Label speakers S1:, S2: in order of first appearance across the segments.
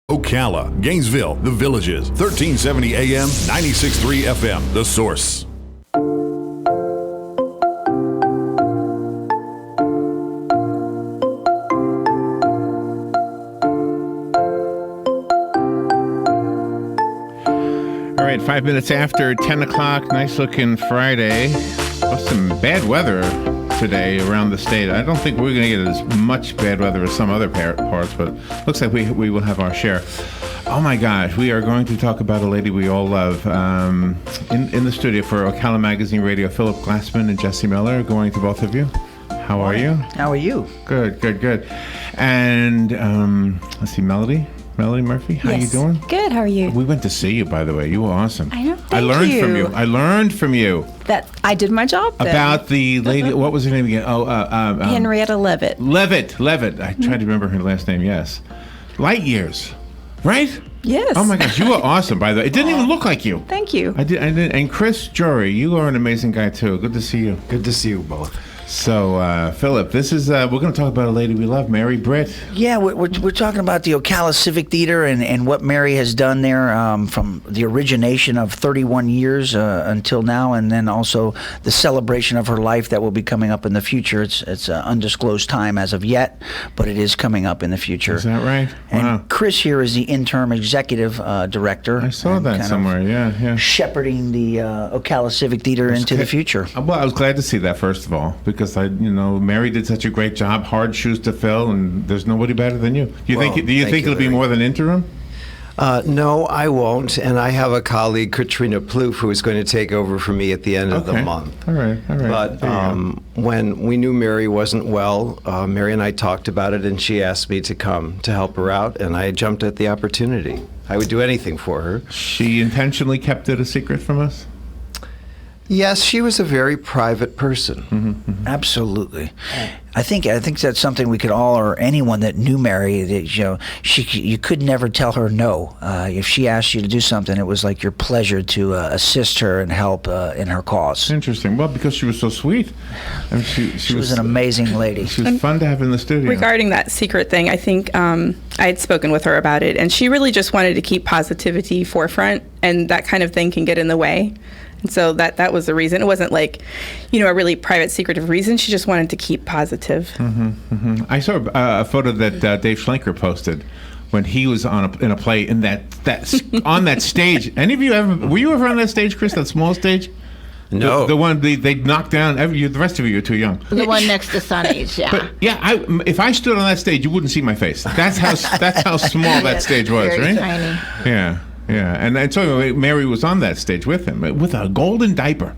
S1: Ocala, Gainesville, The Villages, 1370 AM, 96.3 FM, The Source.
S2: All right, 5 minutes after 10 o'clock, nice-looking Friday. Some bad weather today around the state. I don't think we're going to get as much bad weather as some other parts, but looks like we will have our share. Oh my gosh, we are going to talk about a lady we all love. In the studio for Ocala Magazine Radio, Philip Glassman and Jesse Miller. Good morning to both of you. How are you?
S3: How are you?
S2: Good. And let's see, Melody Murphy, how you doing?
S4: Good, how are you?
S2: We went to see you, by the way. You were awesome.
S4: I know,
S2: I learned from you.
S4: That I did my job then.
S2: About the lady, what was her name again?
S4: Henrietta Leavitt.
S2: Leavitt. I tried to remember her last name, yes. Light years, right?
S4: Yes.
S2: Oh my gosh, you were awesome, by the way. It didn't even look like you.
S4: Thank you.
S2: I did. And Chris Jury, you are an amazing guy, too. Good to see you.
S5: Good to see you both.
S2: So, Philip, this is, we're going to talk about a lady we love, Mary Britt.
S3: Yeah, we're talking about the Ocala Civic Theater and what Mary has done there from the origination of 31 years until now, and then also the celebration of her life that will be coming up in the future. It's an undisclosed time as of yet, but it is coming up in the future.
S2: Is that right?
S3: And
S2: wow.
S3: Chris here is the interim executive director.
S2: I saw that somewhere, yeah.
S3: Shepherding the Ocala Civic Theater into the future.
S2: Well, I was glad to see that, first of all, because Mary did such a great job, hard shoes to fill, and there's nobody better than you. Do you think it'll be more than interim?
S5: No, I won't. And I have a colleague, Katrina Plouffe, who is going to take over for me at the end of the month.
S2: All right.
S5: But when we knew Mary wasn't well, Mary and I talked about it, and she asked me to come to help her out, and I jumped at the opportunity. I would do anything for her.
S2: She intentionally kept it a secret from us?
S5: Yes, she was a very private person.
S3: Mm-hmm. Absolutely. I think that's something we could all, or anyone that knew Mary, that you could never tell her no. If she asked you to do something, it was like your pleasure to assist her and help in her cause.
S2: Interesting. Well, because she was so sweet. I mean, she was
S3: an amazing lady.
S2: She was fun to have in the studio.
S6: Regarding that secret thing, I think I had spoken with her about it, and she really just wanted to keep positivity forefront, and that kind of thing can get in the way. And so that was the reason. It wasn't like, a really private, secretive reason. She just wanted to keep positive.
S2: Mm-hmm. I saw a photo that Dave Schlenker posted when he was in a play in that on that stage. Any of you were you ever on that stage, Chris? That small stage?
S5: No.
S2: The one they knocked down. The rest of you are too young.
S7: The one next to Sun Age, yeah.
S2: But if I stood on that stage, you wouldn't see my face. That's how small that stage was,
S7: very
S2: right?
S7: Tiny.
S2: Yeah, and so Mary was on that stage with him with a golden diaper.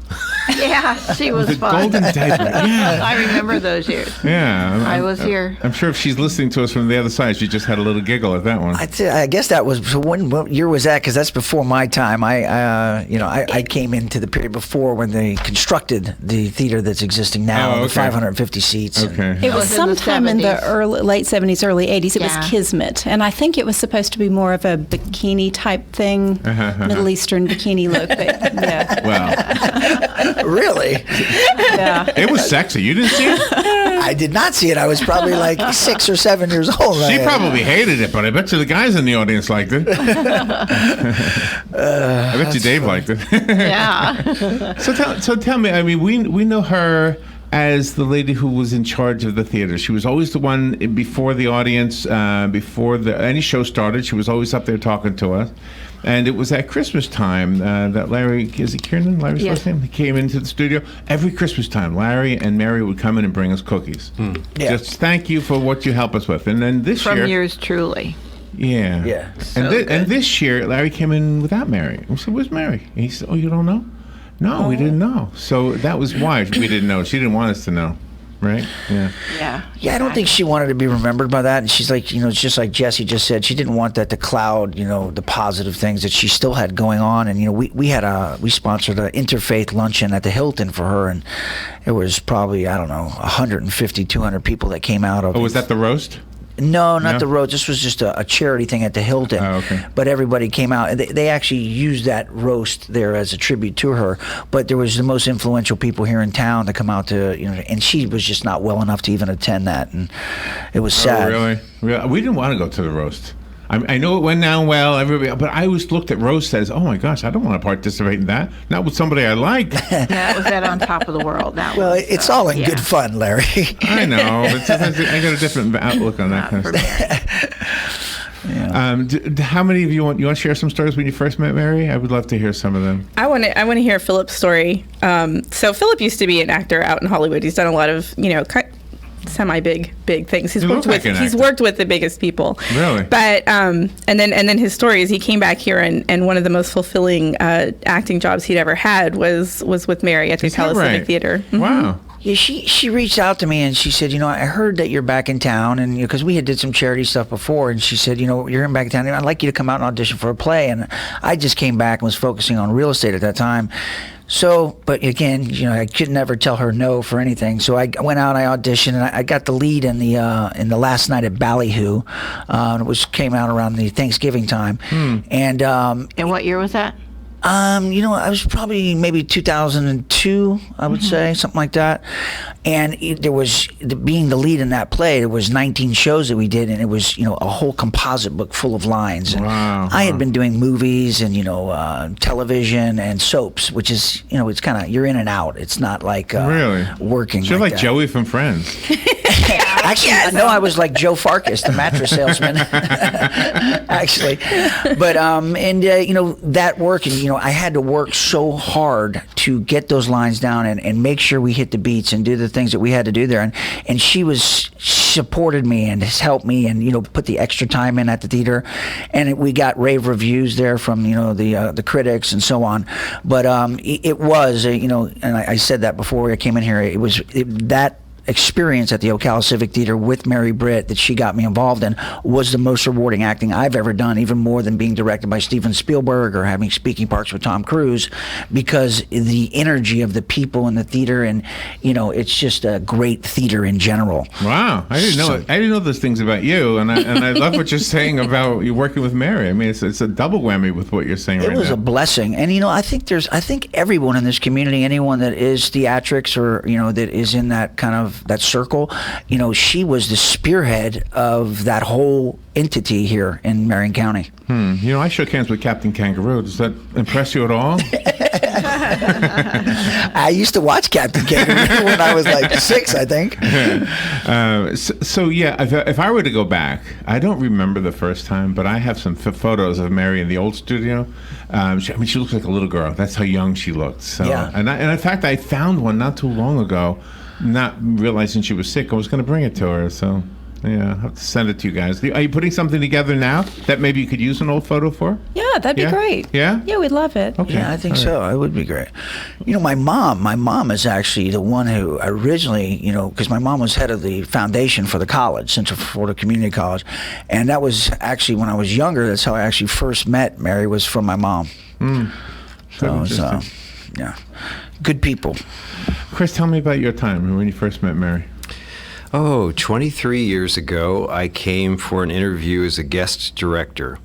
S7: Yeah, she was fun.
S2: Golden diaper. Yeah,
S7: I remember those years.
S2: Yeah,
S7: I was here.
S2: I'm sure if she's listening to us from the other side, she just had a little giggle at that one.
S3: I guess that was what year was that? Because that's before my time. I came into the period before when they constructed the theater that's existing now, with 550 seats.
S2: Okay.
S4: It was sometime in the late 70s, early 80s. It was Kismet, and I think it was supposed to be more of a bikini type thing, Middle Eastern bikini look. But, yeah.
S2: Well.
S3: Really?
S4: Yeah.
S2: It was sexy. You didn't see it?
S3: I did not see it. I was probably like 6 or 7 years old.
S2: She probably hated it, but I bet you the guys in the audience liked it. I bet you Dave liked it.
S7: Yeah.
S2: So tell me, I mean, we know her as the lady who was in charge of the theater. She was always the one before the audience, before any show started. She was always up there talking to us. And it was at Christmas time that Larry, is it Kiernan? Larry's
S7: Yes.
S2: last name? He came into the studio. Every Christmas time, Larry and Mary would come in and bring us cookies.
S3: Yeah.
S2: Just thank you for what you help us with. And then this year...
S7: From yours truly.
S2: Yeah.
S3: Yeah.
S2: And this year, Larry came in without Mary. We said, where's Mary? And he said, oh, you don't know? No, we didn't know. So that was why we didn't know. She didn't want us to know. Right? Yeah.
S3: Yeah, I don't think she wanted to be remembered by that. And she's like, it's just like Jesse just said, she didn't want that to cloud, the positive things that she still had going on. And, we sponsored an interfaith luncheon at the Hilton for her. And it was probably, 150, 200 people that came out of it.
S2: Oh, was that the roast?
S3: No, not the road. This was just a charity thing at the Hilton.
S2: Oh, okay.
S3: But everybody came out. They actually used that roast there as a tribute to her. But there was the most influential people here in town to come out to, and she was just not well enough to even attend that. And it was sad.
S2: Oh, really? We didn't want to go to the roast. I know it went down well, everybody, but I always looked at Rose says, oh my gosh, I don't want to participate in that. Not with somebody I like.
S7: That was that On Top of the World.
S3: Well, it's all in good fun, Larry.
S2: I know, but sometimes I got a different outlook on that kind of stuff. Yeah. How many of you want to share some stories when you first met Mary? I would love to hear some of them.
S6: I want to hear Philip's story. So Philip used to be an actor out in Hollywood. He's done a lot of semi-big things. He's worked with the biggest people.
S2: Really?
S6: But and then his story is he came back here and one of the most fulfilling acting jobs he'd ever had was with Mary at the Ocala Civic Theater. Mm-hmm.
S2: Wow.
S3: Yeah, she reached out to me and she said, I heard that you're back in town, and because we had did some charity stuff before, and she said, you're back in town, and I'd like you to come out and audition for a play. And I just came back and was focusing on real estate at that time. So, but again, I could never tell her no for anything. So I went out, I auditioned, and I got the lead in the Last Night at Ballyhoo. It came out around the Thanksgiving time. And
S7: what year was that?
S3: I was probably maybe 2002, I would say, something like that. And there was, being the lead in that play, there was 19 shows that we did, and it was, a whole composite book full of lines. And I had been doing movies and, television and soaps, which is, it's kind of, you're in and out. It's not like
S2: really
S3: working.
S2: So you're like Joey from Friends.
S3: Actually, I know I was like Joe Farkas, the mattress salesman. Actually, but that work, and I had to work so hard to get those lines down and make sure we hit the beats and do the things that we had to do there. And she supported me and has helped me and put the extra time in at the theater, and we got rave reviews there from the critics and so on. But it was and I said that before I came in here. That experience at the Ocala Civic Theater with Mary Britt that she got me involved in was the most rewarding acting I've ever done, even more than being directed by Steven Spielberg or having speaking parts with Tom Cruise, because the energy of the people in the theater, and it's just a great theater in general.
S2: Wow, I didn't know those things about you, and I love what you're saying about you working with Mary. I mean, it's a double whammy with what you're saying right now.
S3: It was a blessing, and I think everyone in this community, anyone that is theatrics or that is in that kind of that circle, she was the spearhead of that whole entity here in Marion County.
S2: I shook hands with Captain Kangaroo. Does that impress you at all?
S3: I used to watch Captain Kangaroo when I was like 6, I think.
S2: So yeah, if I were to go back, I don't remember the first time, but I have some photos of Mary in the old studio. She looks like a little girl. That's how young she looked. So,
S3: yeah.
S2: And in fact, I found one not too long ago, not realizing she was sick. I was going to bring it to her, so yeah, I'll have to send it to you guys. Are you putting something together now that maybe you could use an old photo for?
S4: Yeah, that'd be great.
S2: Yeah?
S4: Yeah, we'd love it.
S2: Okay.
S3: Yeah, I think so. It would be great. My mom is actually the one who originally, because my mom was head of the foundation for the college, Central Florida Community College, and that was actually when I was younger. That's how I actually first met Mary, was from my mom. So, yeah, good people.
S2: Chris, tell me about your time when you first met Mary.
S5: 23 years ago, I came for an interview as a guest director,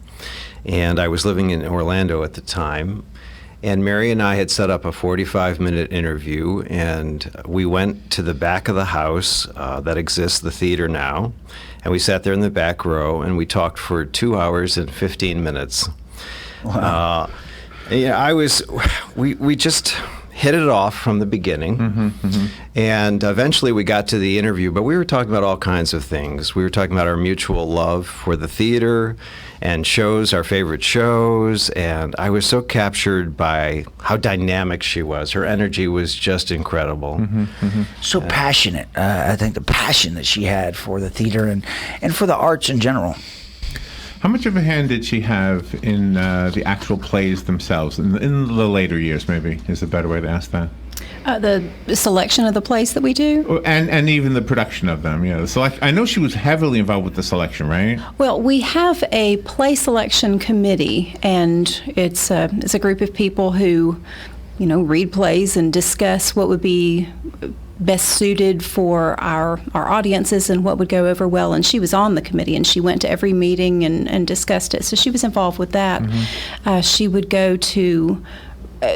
S5: and I was living in Orlando at the time. And Mary and I had set up a 45-minute interview, and we went to the back of the house that exists, the theater now, and we sat there in the back row, and we talked for 2 hours and 15 minutes. Wow. We just hit it off from the beginning, and eventually we got to the interview, but we were talking about all kinds of things. We were talking about our mutual love for the theater and shows, our favorite shows, and I was so captured by how dynamic she was. Her energy was just incredible.
S3: So passionate. I think the passion that she had for the theater and for the arts in general.
S2: How much of a hand did she have in the actual plays themselves, in the later years, maybe, is a better way to ask that?
S4: The selection of the plays that we do?
S2: And even the production of them, I know she was heavily involved with the selection, right?
S4: Well, we have a play selection committee, and it's a group of people who, read plays and discuss what would be best suited for our audiences and what would go over well. And she was on the committee, and she went to every meeting and discussed it. So she was involved with that. She would go to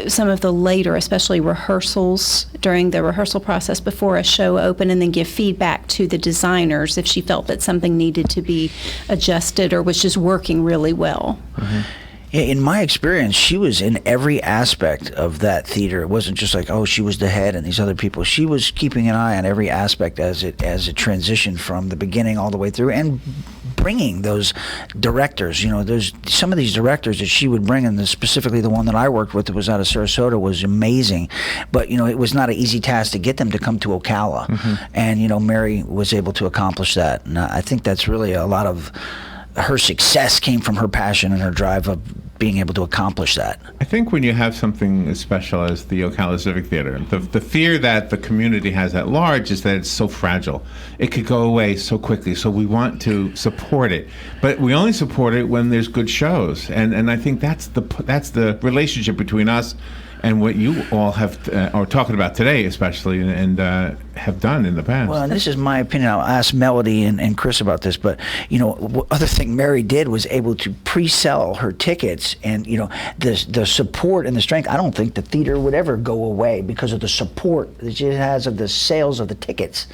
S4: some of the later, especially rehearsals, during the rehearsal process before a show opened, and then give feedback to the designers if she felt that something needed to be adjusted or was just working really well.
S3: In my experience, she was in every aspect of that theater. It wasn't just like, oh, she was the head and these other people. She was keeping an eye on every aspect as it transitioned from the beginning all the way through, and bringing those directors. There's some of these directors that she would bring, and specifically the one that I worked with that was out of Sarasota was amazing. But it was not an easy task to get them to come to Ocala, and Mary was able to accomplish that. And I think that's really a lot of her success came from her passion and her drive of being able to accomplish that.
S2: I think when you have something as special as the Ocala Civic Theater, the fear that the community has at large is that it's so fragile. It could go away so quickly, so we want to support it. But we only support it when there's good shows. And I think that's the relationship between us and what you all have are talking about today, especially, and have done in the past.
S3: Well, and this is my opinion. I'll ask Melody and Chris about this, but other thing Mary did was able to pre-sell her tickets, and the support and the strength. I don't think the theater would ever go away because of the support that she has of the sales of the tickets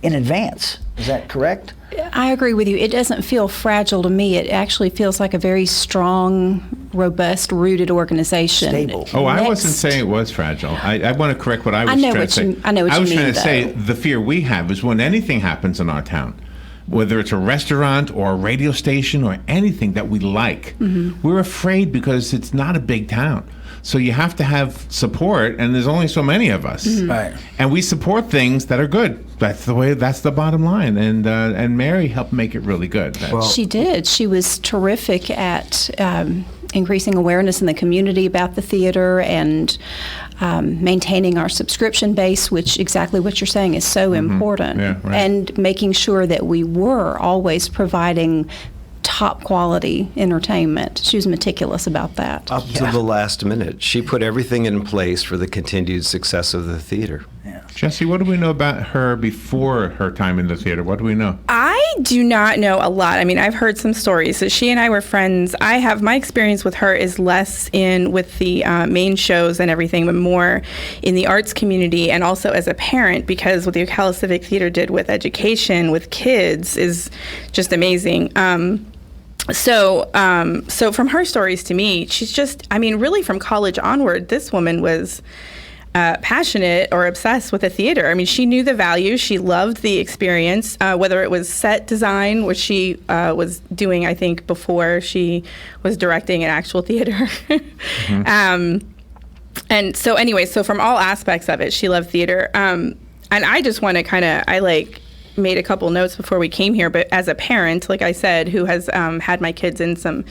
S3: in advance. Is that correct?
S4: I agree with you. It doesn't feel fragile to me. It actually feels like a very strong, robust, rooted organization.
S3: Stable.
S2: Oh, I wasn't saying it was fragile. I want to correct what I was trying to say.
S4: I know what you mean,
S2: I was trying to
S4: though.
S2: say the fear we have is when anything happens in our town, whether it's a restaurant or a radio station or anything that we like, we're afraid because it's not a big town. So you have to have support, and there's only so many of us.
S3: Right.
S2: And we support things that are good. That's the bottom line. And Mary helped make it really good.
S4: She did. She was terrific at increasing awareness in the community about the theater and maintaining our subscription base, which exactly what you're saying is so important.
S2: Yeah, right.
S4: And making sure that we were always providing top quality entertainment. She was meticulous about that.
S5: Up to the last minute. She put everything in place for the continued success of the theater.
S2: Jesse, what do we know about her before her time in the theater? What do we know?
S6: I do not know a lot. I mean, I've heard some stories. So she and I were friends. My experience with her is less with the main shows and everything, but more in the arts community, and also as a parent, because what the Ocala Civic Theater did with education, with kids, is just amazing. So from her stories to me, she's just, really from college onward, this woman was passionate or obsessed with the theater. I mean, she knew the value. She loved the experience, whether it was set design, which she was doing, I think, before she was directing an actual theater. And so anyway, so from all aspects of it, she loved theater. And I just want to made a couple notes before we came here, but as a parent, like I said, who has had my kids in some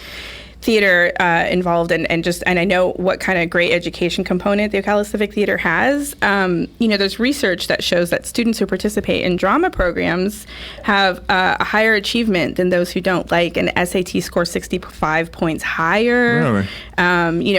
S6: theater involved, and I know what kind of great education component the Ocala Civic Theater has. There's research that shows that students who participate in drama programs have a higher achievement than those who don't, like an SAT score 65 points higher,
S2: Really?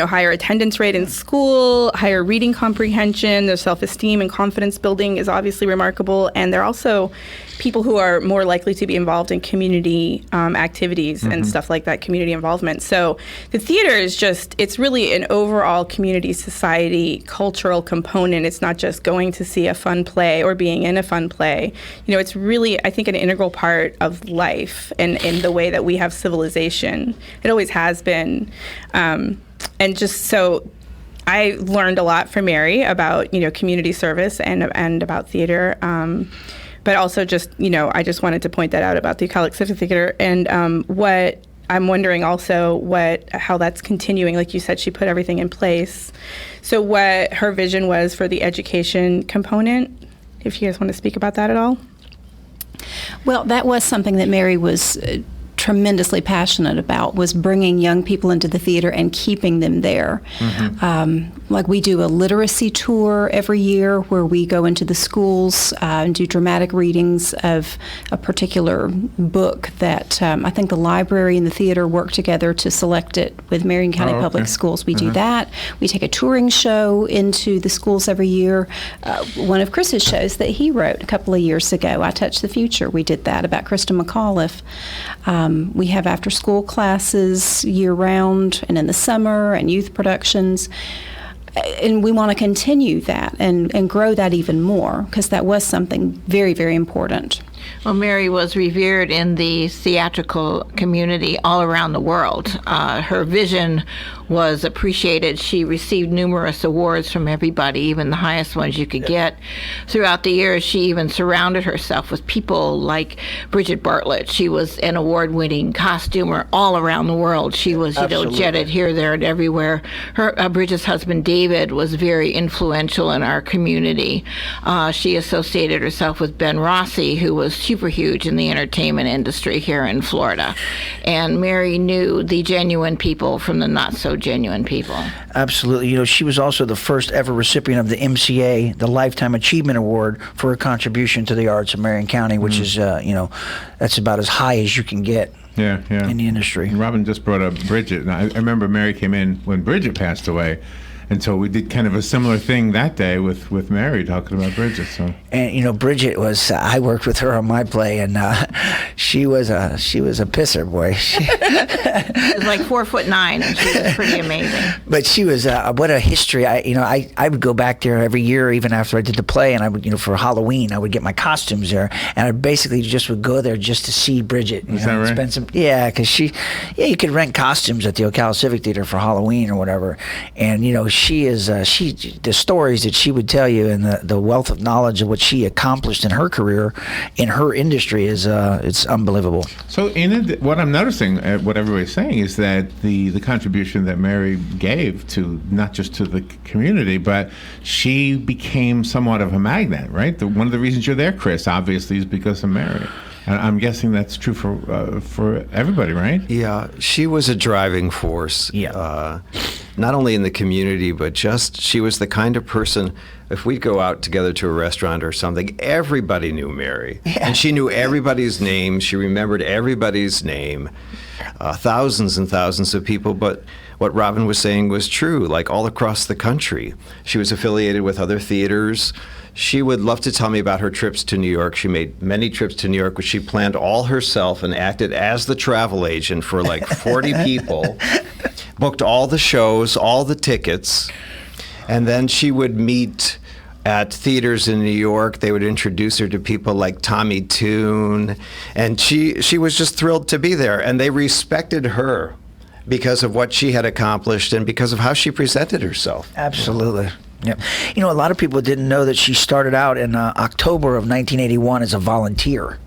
S6: Higher attendance rate in school, higher reading comprehension, their self-esteem and confidence building is obviously remarkable, and they're also people who are more likely to be involved in community activities and stuff like that, community involvement. So the theater is it's really an overall community, society, cultural component. It's not just going to see a fun play or being in a fun play. It's really, I think, an integral part of life and in the way that we have civilization. It always has been. And just so I learned a lot from Mary about, community service and about theater. But also just, I just wanted to point that out about the Ocala Civic Theater, and what I'm wondering also how that's continuing. Like you said, she put everything in place. So what her vision was for the education component, if you guys want to speak about that at all.
S4: Well, that was something that Mary was tremendously passionate about, was bringing young people into the theater and keeping them there. Like we do a literacy tour every year where we go into the schools and do dramatic readings of a particular book that I think the library and the theater work together to select it with Marion County Public Schools. We do that. We take a touring show into the schools every year. One of Chris's shows that he wrote a couple of years ago, I Touch the Future, we did that about Krista McAuliffe. We have after-school classes year-round and in the summer, and youth productions. and we want to continue that and grow that even more, because that was something very, very important.
S7: Well, Mary was revered in the theatrical community all around the world. Her vision was appreciated. She received numerous awards from everybody, even the highest ones you could get. Throughout the years, she even surrounded herself with people like Bridget Bartlett. She was an award-winning costumer all around the world. She was, jetted here, there, and everywhere. Her Bridget's husband, David, was very influential in our community. She associated herself with Ben Rossi, who was super huge in the entertainment industry here in Florida. And Mary knew the genuine people from the not-so-genuine people.
S3: Absolutely. She was also the first ever recipient of the MCA, the Lifetime Achievement Award, for her contribution to the arts of Marion County, which is, that's about as high as you can get.
S2: Yeah.
S3: In the industry.
S2: Robin just brought up Bridget. And I remember Mary came in when Bridget passed away. And so we did kind of a similar thing that day with Mary talking about Bridget. So.
S3: And Bridget was I worked with her on my play, and she was a pisser, boy. She
S7: was like 4'9", and she was pretty amazing.
S3: But she was what a history. I would go back there every year, even after I did the play, and I would for Halloween I would get my costumes there, and I basically just would go there just to see Bridget.
S2: Is that right?
S3: Spend some because you could rent costumes at the Ocala Civic Theater for Halloween or whatever, and the stories that she would tell you and the wealth of knowledge of what she accomplished in her career, in her industry is it's unbelievable.
S2: So what I'm noticing, what everybody's saying, is that the contribution that Mary gave to not just to the community, but she became somewhat of a magnet, right? One of the reasons you're there, Chris, obviously, is because of Mary. I'm guessing that's true for everybody, right?
S5: Yeah, she was a driving force.
S3: Yeah.
S5: Not only in the community, but just she was the kind of person, if we'd go out together to a restaurant or something, everybody knew Mary.
S3: Yeah.
S5: And she knew everybody's name. She remembered everybody's name. Thousands and thousands of people. But what Robin was saying was true, like all across the country. She was affiliated with other theaters. She would love to tell me about her trips to New York. She made many trips to New York, which she planned all herself and acted as the travel agent for like 40 people, booked all the shows, all the tickets, and then she would meet at theaters in New York. They would introduce her to people like Tommy Tune, and she was just thrilled to be there, and they respected her because of what she had accomplished and because of how she presented herself.
S3: Absolutely. Yeah. A lot of people didn't know that she started out in October of 1981 as a volunteer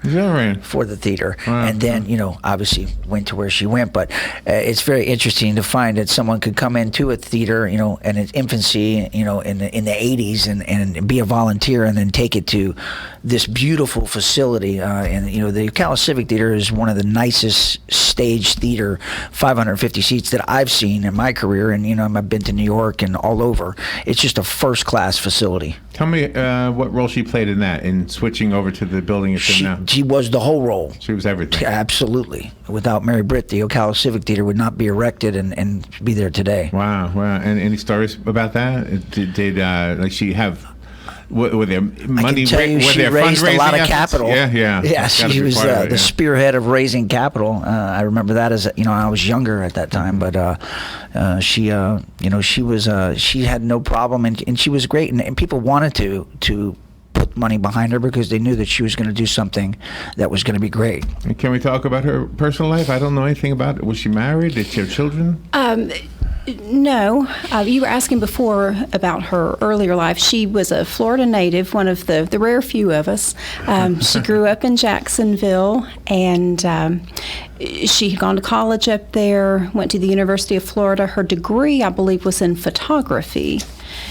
S3: for the theater.
S2: Wow.
S3: And then, obviously went to where she went. But it's very interesting to find that someone could come into a theater, in its infancy, in the 80s and be a volunteer and then take it to this beautiful facility. And the Ocala Civic Theater is one of the nicest stage theater, 550 seats that I've seen in my career. And, I've been to New York and all over. It's just a first-class facility.
S2: Tell me what role she played in that, in switching over to the building it's in now.
S3: She was the whole role.
S2: She was everything.
S3: Absolutely. Without Mary Britt, the Ocala Civic Theater would not be erected and be there today.
S2: Wow. And any stories about that? Did she have... Were there money?
S3: I can tell you, she raised a lot of capital.
S2: Yeah.
S3: She was the spearhead of raising capital. I remember that as I was younger at that time, but she had no problem, and she was great, and people wanted to put money behind her because they knew that she was going to do something that was going to be great.
S2: And can we talk about her personal life? I don't know anything about it. Was she married? Did she have children?
S4: No. You were asking before about her earlier life. She was a Florida native, one of the rare few of us. She grew up in Jacksonville, and she had gone to college up there, went to the University of Florida. Her degree, I believe, was in photography.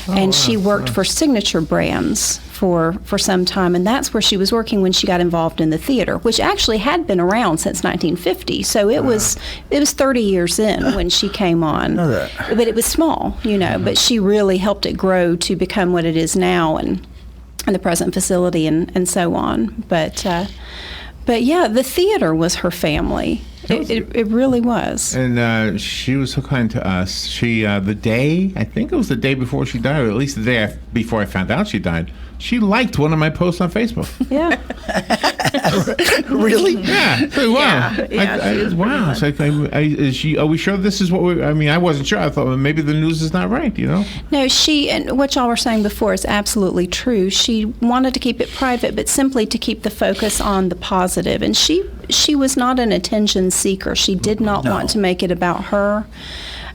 S4: And she worked for Signature Brands for some time, and that's where she was working when she got involved in the theater, which actually had been around since 1950. So it was 30 years in when she came on. But it was small, but she really helped it grow to become what it is now and the present facility and so on. But yeah, the theater was her family. It really was.
S2: And she was so kind to us. She, I think it was the day before she died, or at least the day before I found out she died, she liked one of my posts on Facebook.
S4: Yeah.
S3: Really?
S2: Yeah. So, wow.
S7: Yeah, she was
S2: wow. It's like, is she? Are we sure this is what we? I mean, I wasn't sure. I thought well, maybe the news is not right.
S4: No, and what y'all were saying before is absolutely true. She wanted to keep it private, but simply to keep the focus on the positive. And she was not an attention seeker. She did not want to make it about her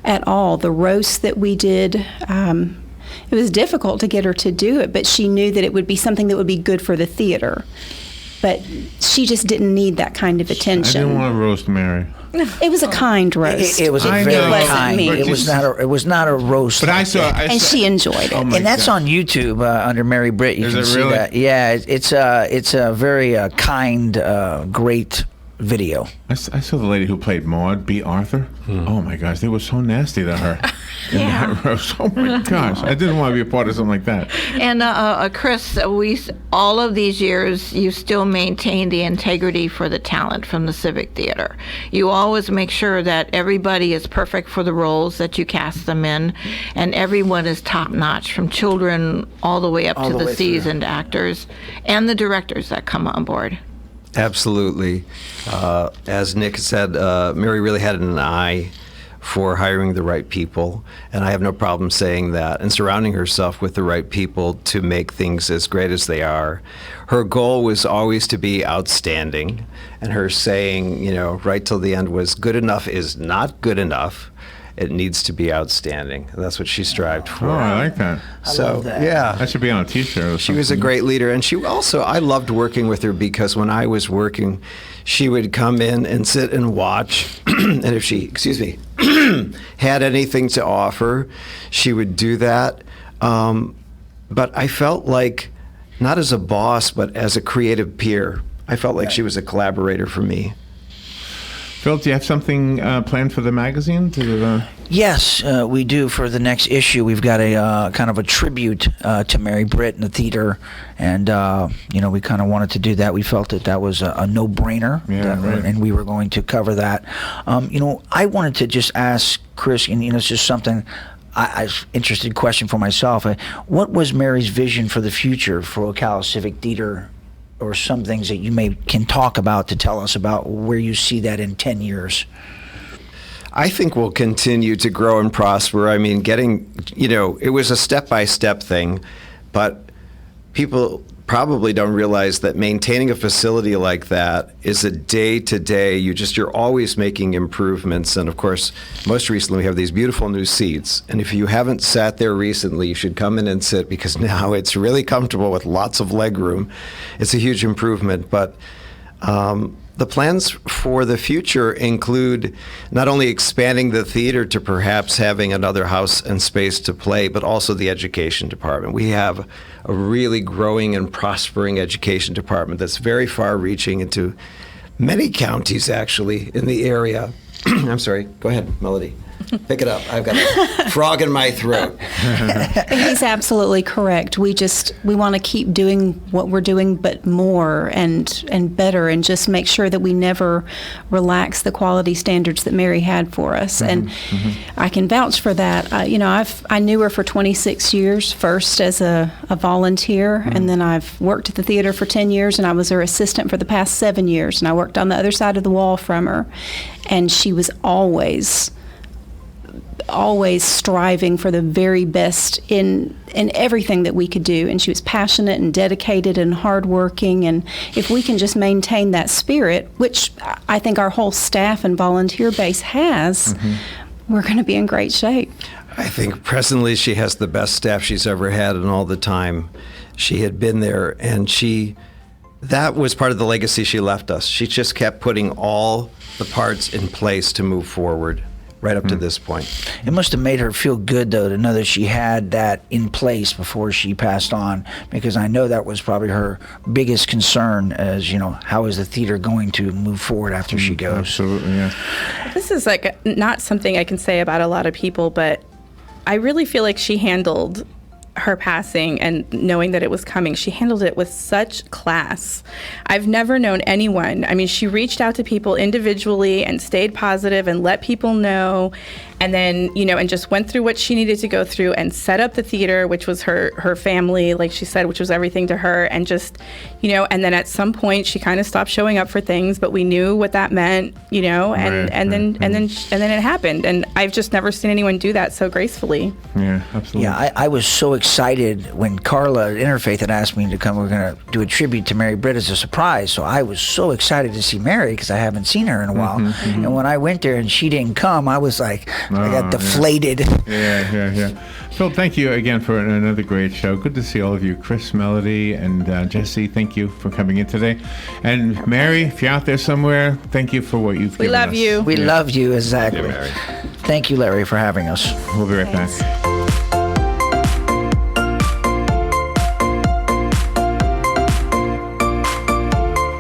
S4: at all. The roast that we did, it was difficult to get her to do it, but she knew that it would be something that would be good for the theater. But she just didn't need that kind of attention.
S2: I didn't want to roast Mary.
S4: It was a kind roast.
S3: It was a very kind. It was not a roast.
S2: But I saw
S4: and she enjoyed it.
S3: And that's on YouTube under Mary Britt. You can see
S2: really?
S3: that. Yeah, it's a very kind, great video.
S2: I saw the lady who played Maud, B. Arthur. Oh my gosh, they were so nasty to her.
S7: Yeah.
S2: Oh my gosh, I didn't want to be a part of something like that.
S7: And Chris, all of these years, you still maintain the integrity for the talent from the Civic Theater. You always make sure that everybody is perfect for the roles that you cast them in, and everyone is top notch, from children all the way up to the seasoned actors and the directors that come on board.
S5: Absolutely. As Nick said, Mary really had an eye for hiring the right people, and I have no problem saying that, and surrounding herself with the right people to make things as great as they are. Her goal was always to be outstanding, and her saying, right till the end was, good enough is not good enough. It needs to be outstanding. And that's what she strived for.
S2: Oh, I like that.
S3: I love that.
S5: Yeah.
S2: That should be on a T-shirt or
S5: She was a great leader, and I loved working with her because when I was working, she would come in and sit and watch, and if she, had anything to offer, she would do that. But I felt like, not as a boss, but as a creative peer, I felt like she was a collaborator for me.
S2: Phil, do you have something planned for the magazine?
S3: Yes, we do. For the next issue, we've got a kind of a tribute to Mary Britt and the theater, and we kind of wanted to do that. We felt that was a no-brainer,
S2: right.
S3: And we were going to cover that. I wanted to just ask Chris, and it's just something. I interested question for myself. What was Mary's vision for the future for Ocala Civic Theater? Or some things that you can talk about to tell us about where you see that in 10 years?
S5: I think we'll continue to grow and prosper. I mean, it was a step-by-step thing, but people probably don't realize that maintaining a facility like that is a day-to-day. You're always making improvements. And of course, most recently we have these beautiful new seats. And if you haven't sat there recently, you should come in and sit, because now it's really comfortable with lots of leg room. It's a huge improvement. But the plans for the future include not only expanding the theater to perhaps having another house and space to play, but also the education department. We have a really growing and prospering education department that's very far-reaching into many counties, actually, in the area. I'm sorry. Go ahead, Melody. Pick it up. I've got a frog in my throat.
S4: He's absolutely correct. We want to keep doing what we're doing, but more and better, and just make sure that we never relax the quality standards that Mary had for us. And I can vouch for that. I knew her for 26 years, first as a volunteer, and then I've worked at the theater for 10 years, and I was her assistant for the past 7 years, and I worked on the other side of the wall from her. And she was always striving for the very best in everything that we could do, and she was passionate and dedicated and hardworking. And if we can just maintain that spirit, which I think our whole staff and volunteer base has, we're going to be in great shape.
S5: I think presently she has the best staff she's ever had, and all the time she had been there, and that was part of the legacy she left us. She just kept putting all the parts in place to move forward right up to this point.
S3: It must have made her feel good, though, to know that she had that in place before she passed on, because I know that was probably her biggest concern, as how is the theater going to move forward after she goes.
S2: Absolutely, yeah.
S6: This is not something I can say about a lot of people, but I really feel like she handled her passing and knowing that it was coming, she handled it with such class. I've never known anyone. I mean, she reached out to people individually and stayed positive and let people know, and then, you know, and just went through what she needed to go through and set up the theater, which was her family, like she said, which was everything to her, and just, you know, and then at some point she kind of stopped showing up for things, but we knew what that meant, you know, and then it happened, and I've just never seen anyone do that so gracefully.
S2: Yeah, absolutely.
S3: Yeah, I was so excited when Carla at Interfaith had asked me to come. We're going to do a tribute to Mary Britt as a surprise. So I was so excited to see Mary because I haven't seen her in a while. And when I went there and she didn't come, I was like, I got deflated.
S2: Yeah. Phil, thank you again for another great show. Good to see all of you. Chris, Melody, and Jesse, thank you for coming in today. And Mary, if you're out there somewhere, thank you for what you've given us.
S6: We love you.
S3: We love you, exactly.
S5: Yeah, Mary.
S3: Thank you, Larry, for having us.
S2: We'll be right back.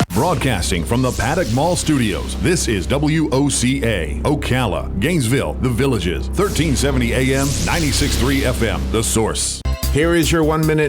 S1: Broadcasting from the Paddock Mall Studios, this is WOCA, Ocala, Gainesville, The Villages, 1370 AM, 96.3 FM, The Source.
S8: Here is your 1-minute